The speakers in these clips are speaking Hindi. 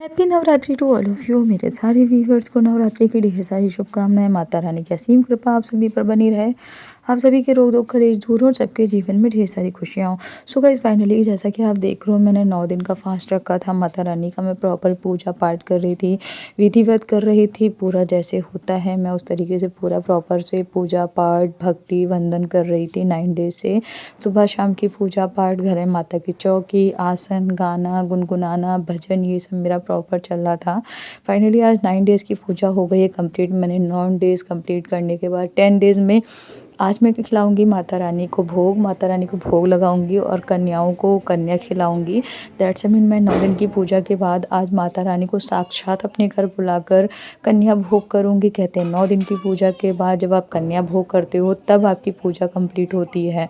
Happy Navratri to all of you. मेरे सारे व्यूवर्स को नवरात्रि की ढेर सारी शुभकामनाएं। माता रानी की असीम कृपा आप सभी पर बनी रहे। आप सभी के रोग दुख कलेश दूर हो और सबके जीवन में ढेर सारी खुशियाँ हो। सो गाइस फाइनली जैसा कि आप देख रहे हो, मैंने 9 दिन का फास्ट रखा था। माता रानी का मैं प्रॉपर पूजा पाठ कर रही थी, विधिवत कर रही थी। पूरा जैसे होता है मैं उस तरीके से पूरा प्रॉपर से पूजा पाठ भक्ति वंदन कर रही थी 9 डेज से। सुबह शाम की पूजा पाठ, घर में माता की चौकी, आसन, गाना गुनगुनाना, भजन, ये सब मेरा प्रॉपर चल रहा था। फाइनली आज 9 डेज़ की पूजा हो गई है कंप्लीट। मैंने 9 डेज़ कंप्लीट करने के बाद 10 डेज़ में आज मैं खिलाऊंगी माता रानी को भोग, माता रानी को भोग लगाऊंगी और कन्याओं को कन्या खिलाऊंगी। दैट्स मीन मैं 9 दिन की पूजा के बाद आज माता रानी को साक्षात अपने घर बुलाकर कन्या भोग करूंगी। कहते हैं 9 दिन की पूजा के बाद जब आप कन्या भोग करते हो तब आपकी पूजा कंप्लीट होती है।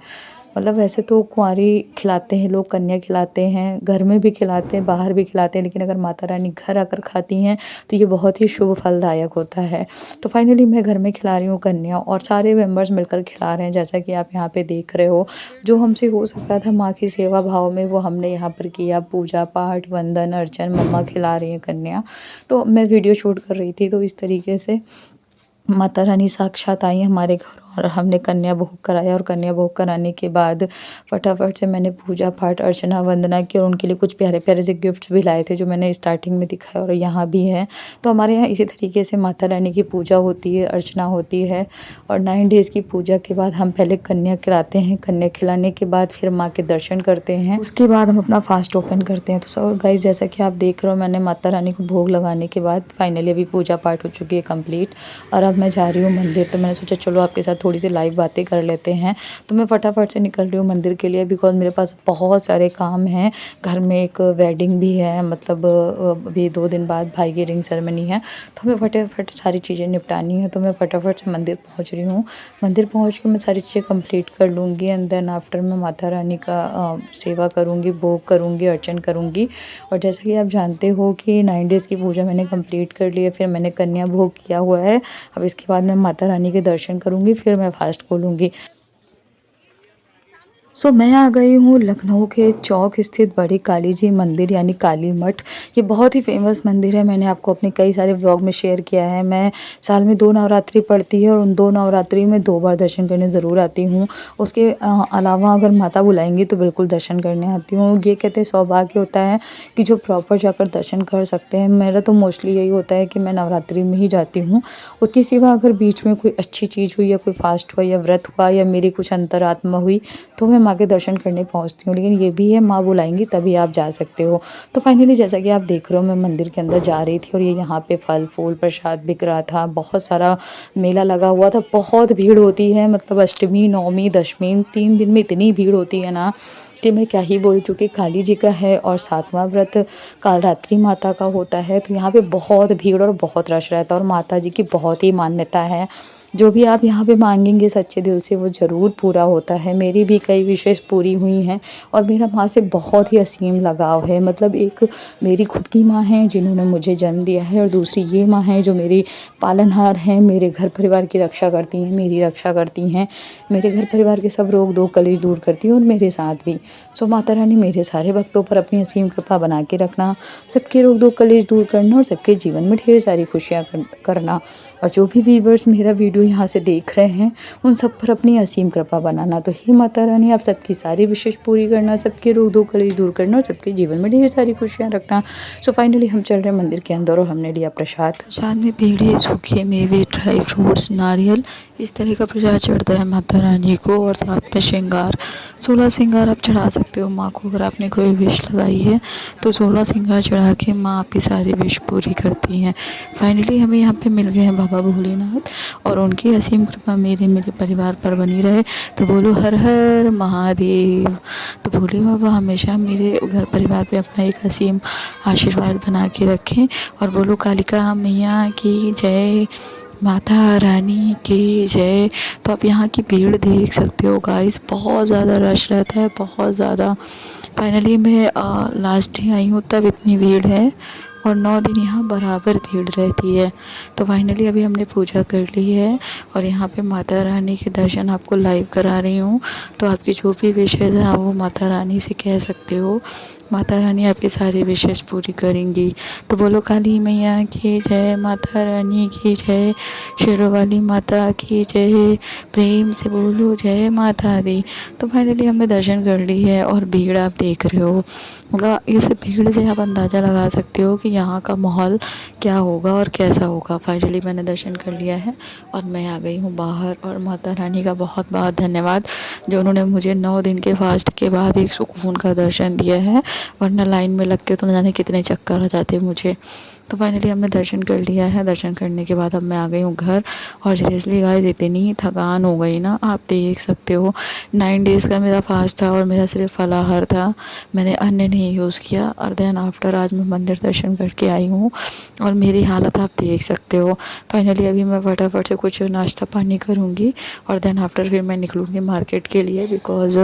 मतलब वैसे तो कुंवारी खिलाते हैं लोग, कन्या खिलाते हैं, घर में भी खिलाते हैं, बाहर भी खिलाते हैं, लेकिन अगर माता रानी घर आकर खाती हैं तो ये बहुत ही शुभ फलदायक होता है। तो फाइनली मैं घर में खिला रही हूँ कन्या और सारे मेंबर्स मिलकर खिला रहे हैं। जैसा कि आप यहाँ पे देख रहे हो, जो हमसे हो सकता था माँ की सेवा भाव में वो हमने यहाँ पर किया। पूजा पाठ वंदन अर्चन, मम्मा खिला रही हैं कन्या। तो मैं वीडियो शूट कर रही थी, तो इस तरीके से माता रानी साक्षात आई हमारे घर और हमने कन्या भोग कराया। और कन्या भोग कराने के बाद फटाफट से मैंने पूजा पाठ अर्चना वंदना की और उनके लिए कुछ प्यारे प्यारे से गिफ्ट्स भी लाए थे जो मैंने स्टार्टिंग में दिखाया और यहाँ भी है। तो हमारे यहाँ इसी तरीके से माता रानी की पूजा होती है, अर्चना होती है। और 9 डेज़ की पूजा के बाद हम पहले कन्या खिलाते हैं, कन्या खिलाने के बाद फिर माँ के दर्शन करते हैं, उसके बाद हम अपना फास्ट ओपन करते हैं। तो सो गाइस जैसा कि आप देख रहे हो, मैंने माता रानी को भोग लगाने के बाद फाइनली अभी पूजा पाठ हो चुकी है कंप्लीट और अब मैं जा रही हूँ मंदिर। तो मैंने सोचा चलो आपके साथ थोड़ी सी लाइव बातें कर लेते हैं। तो मैं फटाफट से निकल रही हूँ मंदिर के लिए, बिकॉज मेरे पास बहुत सारे काम हैं। घर में एक वेडिंग भी है, मतलब अभी 2 दिन बाद भाई की रिंग सेरेमनी है, तो हमें फटाफट सारी चीज़ें निपटानी है। तो मैं फटाफट से मंदिर पहुँच रही हूँ। मंदिर पहुँच के मैं सारी चीज़ें कंप्लीट कर लूँगी एंड देन आफ्टर मैं माता रानी का सेवा करूँगी, भोग करूँगी, अर्चन करूँगी। और जैसा कि आप जानते हो कि 9 डेज़ की पूजा मैंने कंप्लीट कर ली है, फिर मैंने कन्या भोग किया हुआ है। अब इसके बाद मैं माता रानी के दर्शन करूँगी, फिर मैं फास्ट खोलूँगी। मैं आ गई हूँ लखनऊ के चौक स्थित बड़ी काली जी मंदिर यानी काली मठ। ये बहुत ही फेमस मंदिर है, मैंने आपको अपने कई सारे व्लॉग में शेयर किया है। मैं साल में 2 नवरात्रि पड़ती है और उन 2 नवरात्रि में 2 बार दर्शन करने ज़रूर आती हूँ। उसके अलावा अगर माता बुलाएंगी तो बिल्कुल दर्शन करने आती हूँ। ये कहते हैं सौभाग्य होता है कि जो प्रॉपर जाकर दर्शन कर सकते हैं। मेरा तो मोस्टली यही होता है कि मैं नवरात्रि में ही जाती हूँ। उसके सिवा अगर बीच में कोई अच्छी चीज़ हुई या कोई फास्ट हुआ या व्रत हुआ या मेरी कुछ अंतरात्मा हुई तो मैं माँ के दर्शन करने पहुँचती हूँ। लेकिन ये भी है माँ बुलाएंगी तभी आप जा सकते हो। तो फाइनली जैसा कि आप देख रहे हो, मैं मंदिर के अंदर जा रही थी और ये यहाँ पे फल फूल प्रसाद बिक रहा था। बहुत सारा मेला लगा हुआ था, बहुत भीड़ होती है। मतलब अष्टमी नवमी दशमी 3 दिन में इतनी भीड़ होती है ना कि मैं क्या ही बोल चुकी। काली जी का है और 7वां व्रत कालरात्रि माता का होता है, तो यहाँ पे बहुत भीड़ और बहुत रश रहता है और माता जी की बहुत ही मान्यता है। जो भी आप यहाँ पे मांगेंगे सच्चे दिल से वो ज़रूर पूरा होता है। मेरी भी कई विशेष पूरी हुई हैं और मेरा माँ से बहुत ही असीम लगाव है। मतलब एक मेरी खुद की माँ है जिन्होंने मुझे जन्म दिया है और दूसरी ये माँ है जो मेरी पालनहार हैं, मेरे घर परिवार की रक्षा करती हैं, मेरी रक्षा करती हैं, मेरे घर परिवार के सब रोग दुख कलेश दूर करती हैं और मेरे साथ भी। माता रानी मेरे सारे भक्तों पर अपनी असीम कृपा बना के रखना, सबके रोग दुख कलेश दूर करना और सबके जीवन में ढेर सारी खुशियाँ करना। और जो भी व्यूवर्स मेरा वीडियो यहाँ से देख रहे हैं उन सब पर अपनी असीम कृपा बनाना। तो हे माता रानी आप सबकी सारी विशेष पूरी करना, सबके रोग दुख कलेश दूर करना और सबके जीवन में ढेर सारी खुशियाँ रखना। फाइनली हम चल रहे हैं मंदिर के अंदर और हमने लिया प्रसाद। प्रसाद में पेड़े, सूखे मेवे, ड्राई फ्रूट्स, नारियल, इस तरह का प्रसाद चढ़ता है माता रानी को। और साथ में श्रृंगार, 16 श्रृंगार आप चढ़ा सकते हो माँ को। अगर आपने कोई विश लगाई है तो 16 श्रृंगार चढ़ा के माँ आपकी सारी विश पूरी करती हैं। फाइनली हमें यहाँ पे मिल गए हैं बाबा भोलेनाथ और उनकी असीम कृपा मेरे परिवार पर बनी रहे। तो बोलो हर हर महादेव। तो भोले बाबा हमेशा मेरे घर परिवार पे अपना एक असीम आशीर्वाद बना के रखें। और बोलो कालिका मैया की जय, माता रानी की जय। तो आप यहाँ की भीड़ देख सकते हो गाइस, बहुत ज़्यादा रश रहता है, बहुत ज़्यादा। फाइनली मैं लास्ट डे आई हूँ तब इतनी भीड़ है और 9 दिन यहाँ बराबर भीड़ रहती है। तो फाइनली अभी हमने पूजा कर ली है और यहाँ पे माता रानी के दर्शन आपको लाइव करा रही हूँ। तो आपकी जो भी विशेष है आप वो माता रानी से कह सकते हो। माता रानी आपकी सारी विशेष पूरी करेंगी। तो बोलो काली मैया की जय, माता रानी की जय, शेरों वाली माता की जय, प्रेम से बोलो जय माता दी। तो फाइनली हमने दर्शन कर ली है और भीड़ आप देख रहे हो, मतलब इस भीड़ से आप अंदाज़ा लगा सकते हो कि यहाँ का माहौल क्या होगा और कैसा होगा। फाइनली मैंने दर्शन कर लिया है और मैं आ गई हूँ बाहर। और माता रानी का बहुत बहुत धन्यवाद जो उन्होंने मुझे 9 दिन के फास्ट के बाद एक सुकून का दर्शन दिया है, वरना लाइन में लग के तो न जाने कितने चक्कर आ जाते मुझे। तो फाइनली हमने दर्शन कर लिया है। दर्शन करने के बाद अब मैं आ गई हूँ घर। और सीरियसली गाइस इतनी थकान हो गई ना, आप देख सकते हो 9 डेज़ का मेरा फास्ट था और मेरा सिर्फ फलाहार था, मैंने अन्न नहीं यूज़ किया। और देन आफ्टर आज मैं मंदिर दर्शन करके आई हूँ और मेरी हालत आप देख सकते हो। फाइनली अभी मैं फटाफट से कुछ नाश्ता पानी करूँगी और देन आफ्टर फिर मैं निकलूँगी मार्केट के लिए, बिकॉज़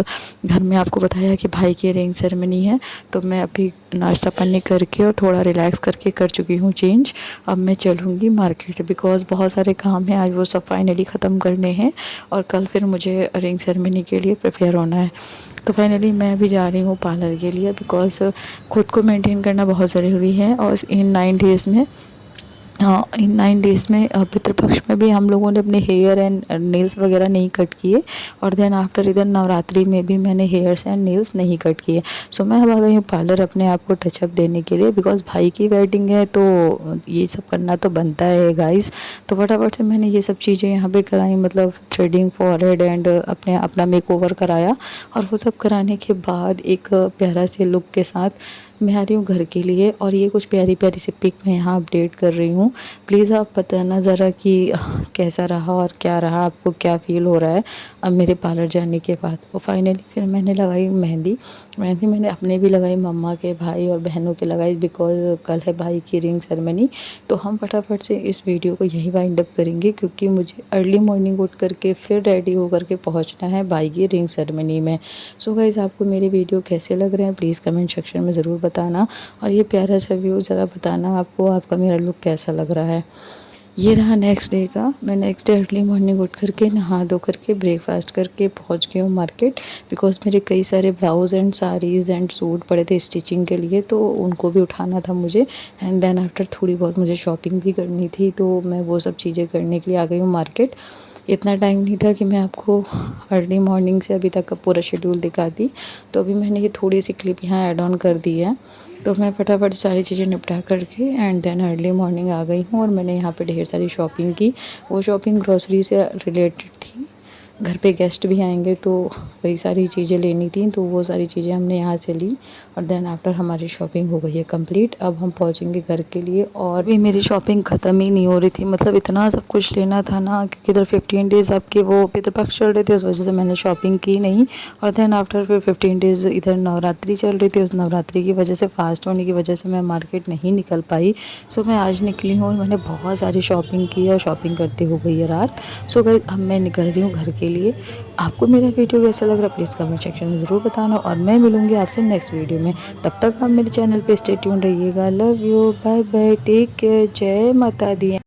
घर में आपको बताया कि भाई की रिंग सेरेमनी है। तो मैं अभी नाश्ता पानी करके और थोड़ा रिलैक्स करके कर चुकी हूँ चेंज। अब मैं चलूँगी मार्केट, बिकॉज़ बहुत सारे काम हैं आज, वो सब फाइनली ख़त्म करने हैं और कल फिर मुझे रिंग सेरेमनी के लिए प्रिपेयर होना है। तो फाइनली मैं भी जा रही हूँ पार्लर के लिए, बिकॉज़ खुद को मेंटेन करना बहुत ज़रूरी है। और इन 9 डेज़ में, हाँ, इन 9 डेज़ में पितृपक्ष में भी हम लोगों ने अपने हेयर एंड नेल्स वगैरह नहीं कट किए। और देन आफ्टर इधर नवरात्रि में भी मैंने हेयर्स एंड नेल्स नहीं कट किए। सो मैं अब आ गई हूँ पार्लर अपने आप को टचअप देने के लिए, बिकॉज़ भाई की वेडिंग है तो ये सब करना तो बनता है गाइस। तो फटाफट से मैंने ये सब चीज़ें यहाँ पे कराई, मतलब थ्रेडिंग, फॉरहेड एंड अपना मेकओवर कराया। और वो सब कराने के बाद एक प्यारा से लुक के साथ मैं आ रही हूँ घर के लिए। और ये कुछ प्यारी प्यारी सी पिक मैं यहाँ अपडेट कर रही हूँ। प्लीज़ आप बताना ज़रा कि कैसा रहा और क्या रहा, आपको क्या फ़ील हो रहा है अब मेरे पार्लर जाने के बाद। तो फाइनली फिर मैंने लगाई मेहंदी। मेहंदी मैंने अपने भी लगाई, मम्मा के, भाई और बहनों के लगाई, बिकॉज़ कल है भाई की रिंग सेरेमनी। तो हम फटाफट से इस वीडियो को यहीं वाइंड अप करेंगे, क्योंकि मुझे अर्ली मॉर्निंग उठ करके फिर रेडी होकर के पहुँचना है भाई की रिंग सेरेमनी में। सो गाइज़ आपको मेरे वीडियो कैसे लग रहे हैं प्लीज़ कमेंट सेक्शन में ज़रूर बताना। और ये प्यारा सा व्यू ज़रा बताना आपको, आपका मेरा लुक कैसा लग रहा है। ये रहा नेक्स्ट डे का। मैं नेक्स्ट डे अर्ली मॉर्निंग उठ करके नहा धो करके ब्रेकफास्ट करके पहुंच गई हूँ मार्केट, बिकॉज़ मेरे कई सारे blouse and saris and suit पड़े थे स्टिचिंग के लिए, तो उनको भी उठाना था मुझे। एंड देन आफ्टर थोड़ी बहुत मुझे शॉपिंग भी करनी थी, तो मैं वो सब चीज़ें करने के लिए आ गई हूँ मार्केट। इतना टाइम नहीं था कि मैं आपको अर्ली मॉर्निंग से अभी तक का पूरा शेड्यूल दिखा दी, तो अभी मैंने ये थोड़ी सी क्लिप यहाँ ऐड ऑन कर दी है। तो मैं फटाफट सारी चीज़ें निपटा करके एंड देन अर्ली मॉर्निंग आ गई हूँ। और मैंने यहाँ पे ढेर सारी शॉपिंग की। वो शॉपिंग ग्रॉसरी से रिलेटेड थी, घर पे गेस्ट भी आएंगे तो कई सारी चीज़ें लेनी थी, तो वो सारी चीज़ें हमने यहाँ से ली। और देन आफ्टर हमारी शॉपिंग हो गई है कंप्लीट। अब हम पहुँचेंगे घर के लिए। और भी मेरी शॉपिंग ख़त्म ही नहीं हो रही थी, मतलब इतना सब कुछ लेना था ना, क्योंकि इधर 15 डेज़ आपके वो पितृपक्ष चल रहे थे, उस वजह से मैंने शॉपिंग की नहीं। और देन आफ्टर फिर 15 डेज़ इधर नवरात्रि चल रही थी, उस नवरात्रि की वजह से, फास्ट होने की वजह से मैं मार्केट नहीं निकल पाई। सो मैं आज निकली हूँ और मैंने बहुत सारी शॉपिंग की और शॉपिंग करते हो गई है रात। सो गाइस अब मैं निकल रही हूँ घर के लिए। आपको मेरा वीडियो कैसा लग रहा है प्लीज़ कमेंट सेक्शन में ज़रूर बताना। और मैं मिलूँगी आपसे नेक्स्ट वीडियो में, तब तक आप मेरे चैनल पे स्टे ट्यून रहिएगा। Love you, bye bye, take care, जय माता दी।